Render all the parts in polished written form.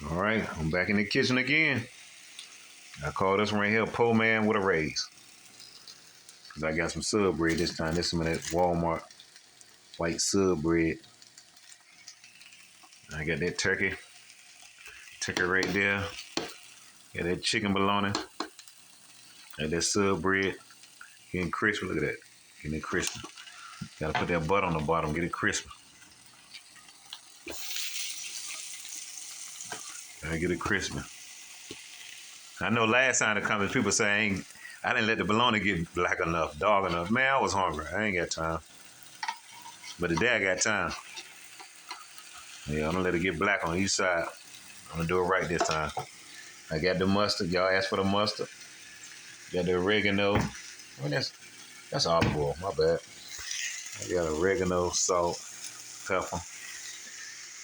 All right, I'm back in the kitchen again. I call this one right here "Po Man with a Raise." Cause I got some sub bread this time. This one at Walmart white sub bread. I got that turkey right there. Got that chicken bologna. Got that sub bread. Getting crispy. Look at that. Getting it crispy. Gotta put that butter on the bottom. Get it crispy. Gotta get it crispy. I know last time the comments people say I didn't let the bologna get black enough, dog enough. Man, I was hungry. I ain't got time. But today I got time. Yeah, I'm gonna let it get black on each side. I'm gonna do it right this time. I got the mustard. Y'all asked for the mustard. Got the oregano. Well, that's olive oil. My bad. I got oregano, salt, pepper.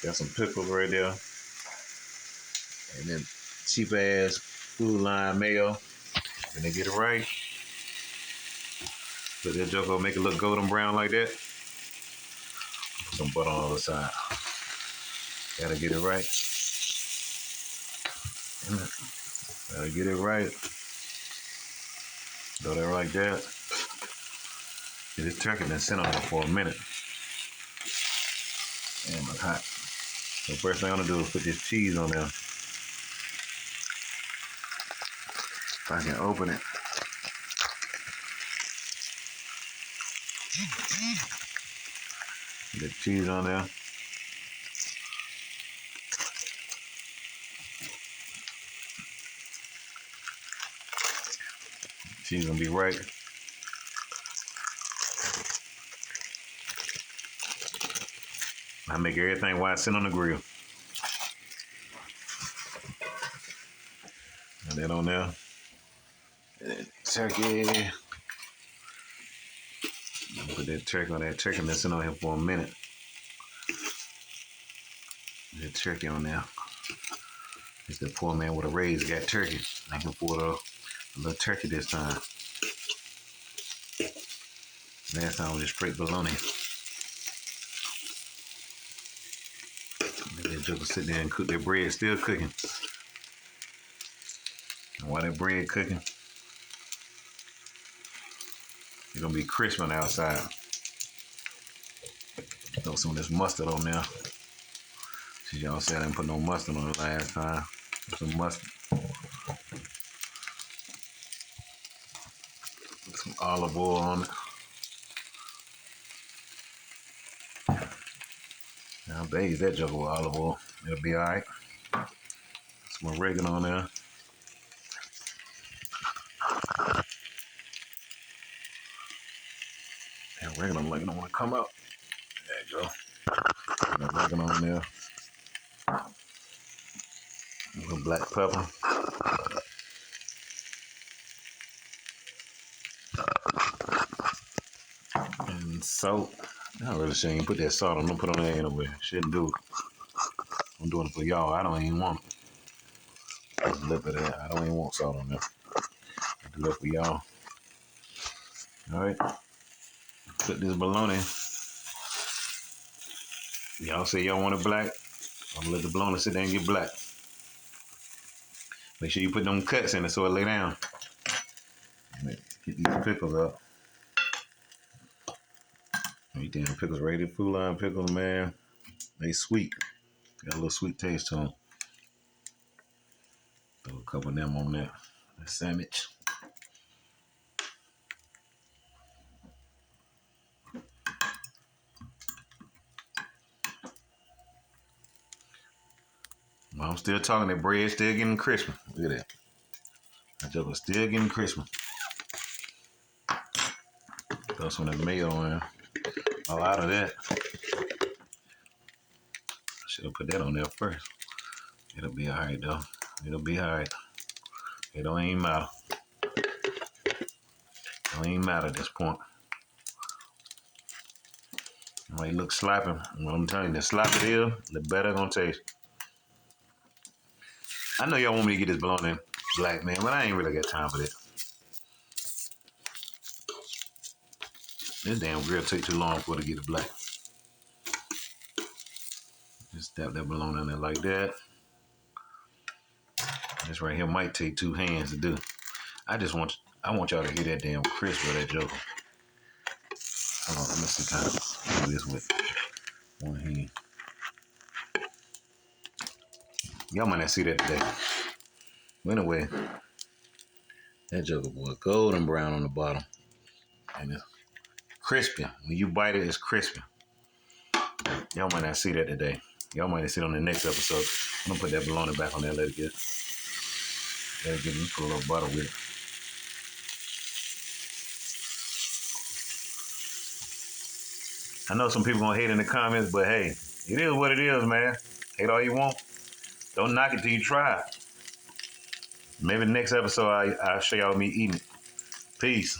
Got some pickles right there. And then cheap ass Food Line mayo. And they get it right. Put that joker, make it look golden brown like that. Put some butter on the other side. Gotta get it right. Gotta get it right. Do that like that. Get this turkey been sitting on there for a minute. Damn, it's hot. So first thing I'm gonna do is put this cheese on there. If I can open it. Get cheese on there. Cheese gonna be right. I make everything while I sit on the grill. And that on there. And then turkey. Put that turkey on that turkey that's sitting on here for a minute. That turkey on there. It's the poor man with a raise. Got turkey. I can pour a little turkey this time. Last time was just straight bologna. Let that joker sit there and cook that bread. Still cooking. And while that bread cooking, it's gonna be crisp on the outside. Throw some of this mustard on there. Since y'all said I didn't put no mustard on it last time. Put some mustard. Put some olive oil on it. Now I'll bathe that joker with olive oil. It'll be alright. Some oregano on there. That oregano like it don't want to come out. There you go. Put that oregano on there. A little black pepper. And salt. I really shouldn't put that salt on. Don't put on there anyway. Shouldn't do it. I'm doing it for y'all. I don't even want it. Just a little bit of that. I don't even want salt on there. I do it for y'all. Alright. Put this bologna. Y'all say y'all want it black. I'm gonna let the bologna sit there and get black. Make sure you put them cuts in it so it lay down. Get these pickles up. These damn pickles ready. Food Line pickles, man. They sweet. Got a little sweet taste to them. Throw a couple of them on there. A Sammich. I'm still talking. That bread still getting crispy. Look at that. That joker's still getting crispy. Throw some of that mayo in. A lot of that. Should have put that on there first. It'll be alright though. It'll be alright. It don't even matter. It don't even matter at this point. It might look sloppy. I'm telling you, the sloppier it is, the better it's gonna taste. I know y'all want me to get this bologna black, man, but I ain't really got time for that. This damn grill take too long for it to get it black. Just dab that bologna in there like that. This right here might take 2 hands to do. I want y'all to hear that damn crisp of that joker. Hold on, let me see kind of do this with one hand. Y'all might not see that today. But anyway, that joker boy, golden brown on the bottom. And it's crispy. When you bite it, it's crispy. Y'all might not see that today. Y'all might see it on the next episode. I'm gonna put that bologna back on there, let it get, put a little butter with it. I know some people gonna hate in the comments, but hey, it is what it is, man. Hate all you want. Don't knock it till you try it. Maybe the next episode I'll show y'all me eating it. Peace.